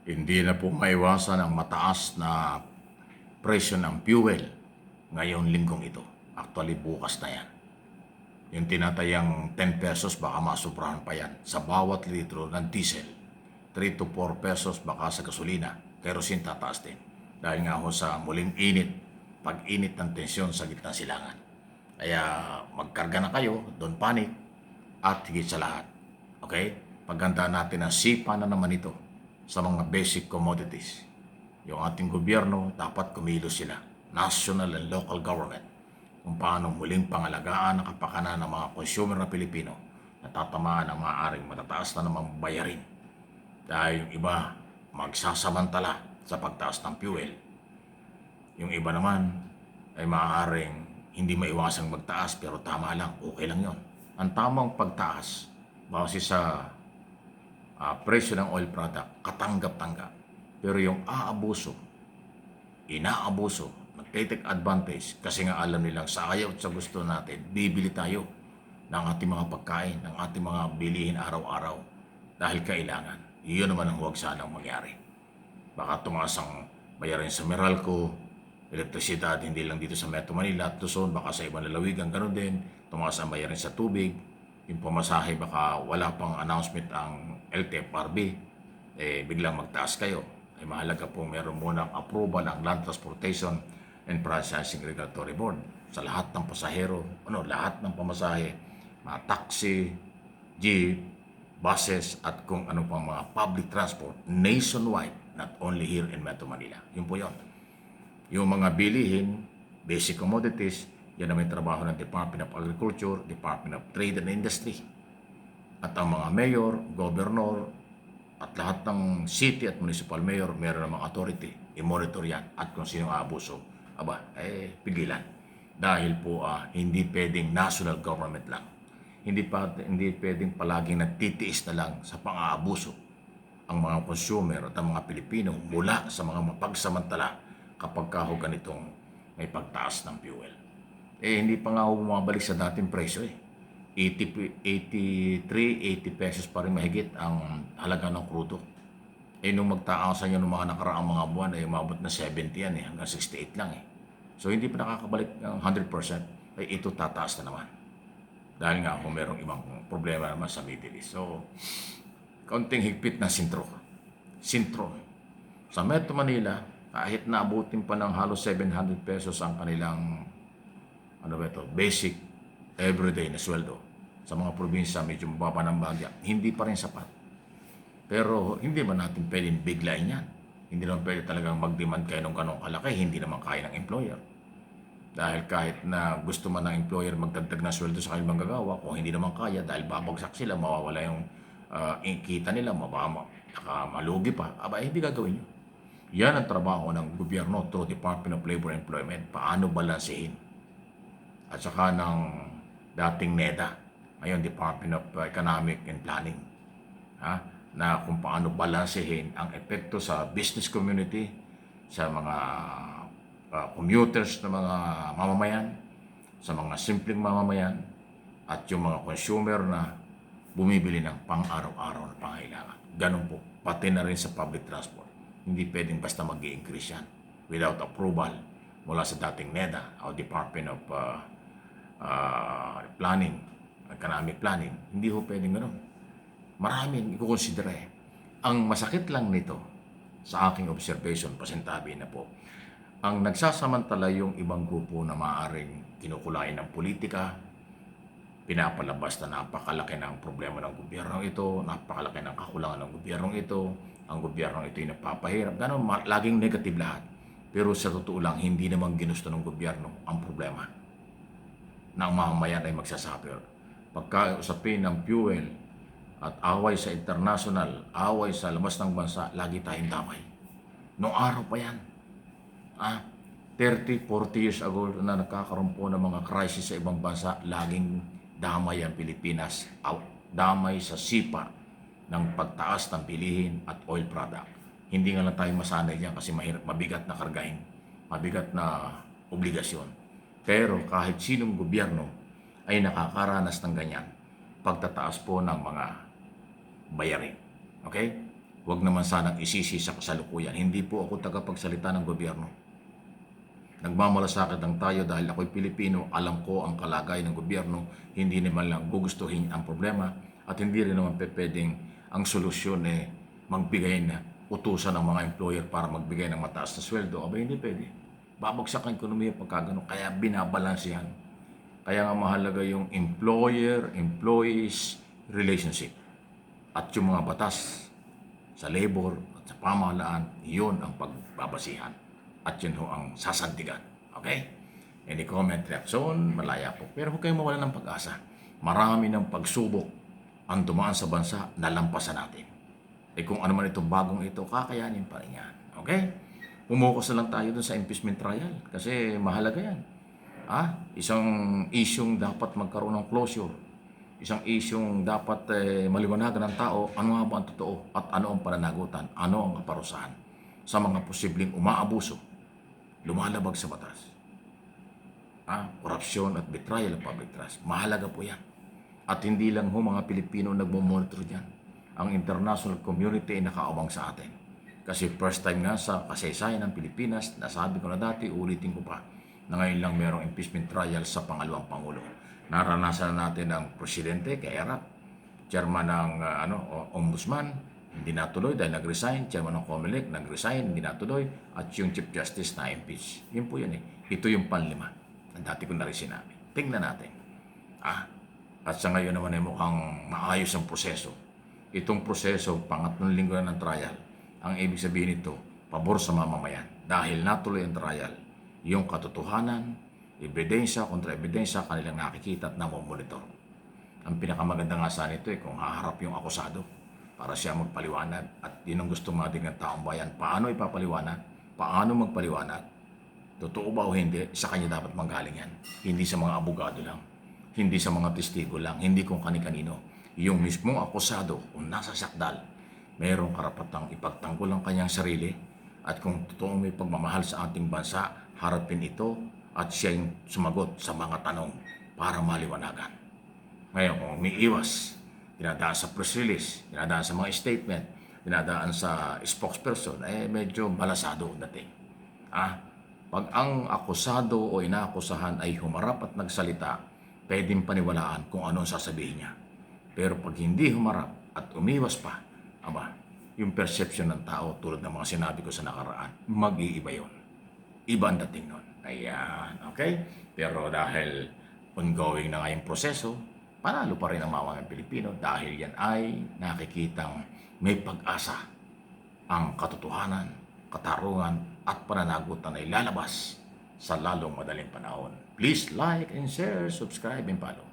Hindi na po maiwasan ang mataas na presyo ng fuel ngayon linggong ito. Actually, bukas na yan. Yung tinatayang 10 pesos, baka masuprahan pa yan sa bawat litro ng diesel. 3 to 4 pesos baka sa gasolina. Kerosene tataas din. Dahil nga ho sa muling init, pag-init ng tensyon sa gitna silangan. Kaya magkarga na kayo, don't panic, at higit sa lahat. Okay? Paghandaan natin ang sipa na naman ito sa mga basic commodities. Yung ating gobyerno, dapat kumilos sila. National and local government. Kung paano muling pangalagaan ang kapakanan ng mga consumer na Pilipino na tatamaan ang maaaring matataas na namang bayarin. Dahil yung iba magsasamantala sa pagtaas ng fuel. Yung iba naman ay maaaring hindi maiwasang magtaas pero tama lang, okay lang yon. Ang tamang pagtaas base sa presyo ng oil product, katanggap-tanggap. Pero yung aabuso, inaabuso, nagtitake advantage kasi nga alam nilang sa ayaw at sa gusto natin, bibili tayo ng ating mga pagkain, ng ating mga bilihin araw-araw dahil kailangan. Iyon naman ang huwag sanang mangyari. Baka tumaas ang bayarin sa Meralco, elektrisidad, hindi lang dito sa Metro Manila at Luzon, baka sa ibang lalawigan, ganun din. Tumaas ang bayarin sa tubig, yung pamasahe, baka wala pang announcement ang LTFRB, biglang magtaas kayo. Ay mahalaga po meron munang approval ang Land Transportation and Processing Regulatory Board sa lahat ng pasahero, lahat ng pamasahe, mga taxi, jeep, buses at kung ano pang mga public transport nationwide, not only here in Metro Manila. Yun po yun. Yung mga bilihin, basic commodities, yan naman yung trabaho ng Department of Agriculture, Department of Trade and Industry. At ang mga mayor, governor, at lahat ng city at municipal mayor, meron namang authority, i-monitor yan. At kung sino aabuso, pigilan. Dahil po hindi pwedeng national government lang. Hindi pwedeng palaging nagtitiis na lang sa pang-aabuso ang mga consumer at ang mga Pilipino mula sa mga mapagsamantala kapag kaho ganitong may pagtaas ng fuel. Hindi pa nga ako bumabalik sa dating presyo 83, 80 pesos pa rin mahigit ang halaga ng krudo. Nung magtaasan yun ng mga nakaraang mga buwan, umabot na 70 yan hanggang 68 lang So hindi pa nakakabalik ng 100%, ito tataas na naman. Dahil nga kung merong ibang problema naman sa Middle East. So, kaunting higpit na sintron. Sa Metro Manila, kahit naabutin pa ng halos 700 pesos ang kanilang basic everyday na sweldo. Sa mga probinsya, medyo mababa ng bagya, hindi pa rin sapat. Pero hindi man natin pwedeng biglayin yan. Hindi naman pwede talagang mag-demand kayo ng ganong kalaki, hindi naman kaya ng employer. Dahil kahit na gusto man ng employer magdagdag na sweldo sa kanilang manggagawa, kung hindi naman kaya dahil babagsak sila, mawawala yung kita nila, malugi pa, hindi gagawin nyo. Yan ang trabaho ng gobyerno through Department of Labor and Employment. Paano balansehin? At saka ng dating NEDA, ngayon Department of Economic and Planning, na kung paano balansehin ang epekto sa business community, sa mga commuters na mga mamamayan, sa mga simpleng mamamayan, at yung mga consumer na bumibili ng pang-araw-araw na pangailangan. Ganun po, pati na rin sa public transport. Hindi pwedeng basta mag-i-increase yan without approval mula sa dating NEDA o Department of Planning, Economic Planning. Hindi ho pwedeng ganun. Maraming ikukonsidera Ang masakit lang nito, sa aking observation, pasintabi na po, ang nagsasamantala yung ibang grupo na maaaring kinukulayan ng politika, pinapalabas na napakalaki ng problema ng gobyernong ito, napakalaki ng kakulangan ng gobyernong ito, ang gobyernong ito ay napapahirap, ganun, laging negative lahat. Pero sa totoo lang, hindi naman ginusto ng gobyerno ang problema na ang mamamayan ay magsasuffer. Pagkausapin ng fuel at away sa international, away sa labas ng bansa, lagi tayong damay. Noong araw pa yan. 30, 40 years ago na nagkakaroon po ng mga crisis sa ibang bansa, laging damay ang Pilipinas, damay sa sipa ng pagtaas ng bilihin at oil product. Hindi nga lang tayo masanay diyan kasi mahirap, mabigat na kargahin, mabigat na obligasyon. Pero kahit sinong gobyerno ay nakakaranas ng ganyan, pagtataas po ng mga bayarin. Okay? Huwag naman sanang isisi sa kasalukuyan. Hindi po ako tagapagsalita ng gobyerno. Nagmamalasakit lang tayo dahil ako'y Pilipino, alam ko ang kalagayan ng gobyerno, hindi naman lang gugustuhin ang problema at hindi rin naman pwedeng ang solusyon magbigay na utusan ng mga employer para magbigay ng mataas na sweldo. Aba, hindi pwede. Babagsak ang ekonomiya pagka gano'n, kaya binabalansehan. Kaya nga mahalaga yung employer-employees relationship at yung mga batas sa labor at sa pamahalaan, yun ang pagbabasihan. At yun ho ang sasantigan. Okay? Any comment, reaction, malaya po. Pero huwag kayong mawala ng pag-asa. Marami ng pagsubok ang dumaan sa bansa, nalampasan natin. Kung ano man itong bagong ito, kakayanin pa rin yan. Okay? Pumukus na lang tayo dun sa impeachment trial kasi mahalaga yan. Isang isyong dapat magkaroon ng closure. Isang isyong dapat maliwanagan ng tao ano nga ba ang totoo at ano ang pananagutan, ano ang kaparusahan sa mga posibleng umaabuso, lumalabag sa batas. Korupsyon at betrayal of public trust. Mahalaga po yan. At hindi lang ho mga Pilipino nagmo-monitor dyan. Ang international community ay nakaawang sa atin. Kasi first time nga sa kasaysayan ng Pilipinas, nasabi ko na dati, ulitin ko pa, na ngayon lang mayroong impeachment trial sa pangalawang Pangulo. Naranasan natin ang presidente kay Erap, chairman ng ombudsman, hindi natuloy dahil nag-resign, chairman ng COMELEC, nag-resign, hindi natuloy, at yung Chief Justice na impeach. Yun po yun Ito yung panlima. Ang dati ko na rin sinabi. Tingnan natin. At sa ngayon naman ay mukhang maayos ang proseso. Itong proseso, pangatlong linggo na ng trial, ang ibig sabihin nito, pabor sa mamamayan. Dahil natuloy ang trial, yung katotohanan, ebidensya kontra ebidensya, kanilang nakikita at namomonitor. Ang pinakamaganda nga sa nito kung haharap yung akusado para siya magpaliwanag. At yun ang gusto natin ng taong bayan. Paano ipapaliwanag? Paano magpaliwanag? Totoo ba o hindi? Sa kanya dapat manggaling yan. Hindi sa mga abogado lang. Hindi sa mga testigo lang. Hindi kung kani-kanino. Yung mismong akusado, kung nasa sakdal, mayroong karapatang ipagtanggol ang kanyang sarili. At kung totoong may pagmamahal sa ating bansa, harapin ito at siya yung sumagot sa mga tanong para maliwanagan. Ngayon, kung umiiwas, dinadaan sa press release, dinadaan sa mga statement, dinadaan sa spokesperson, medyo balasado ang dating. Pag ang akusado o inaakusahan ay humarap at nagsalita, pwedeng paniwalaan kung ano ang sasabihin niya. Pero pag hindi humarap at umiwas pa, yung perception ng tao tulad ng mga sinabi ko sa nakaraan, mag-iiba yun. Iba ang dating nun. Ayan, okay? Pero dahil ongoing na nga yung proseso, panalo pa rin ang mga Pilipino dahil yan ay nakikitang may pag-asa ang katotohanan, katarungan at pananagutan ay lalabas sa lalong madaling panahon. Please like and share, subscribe and follow.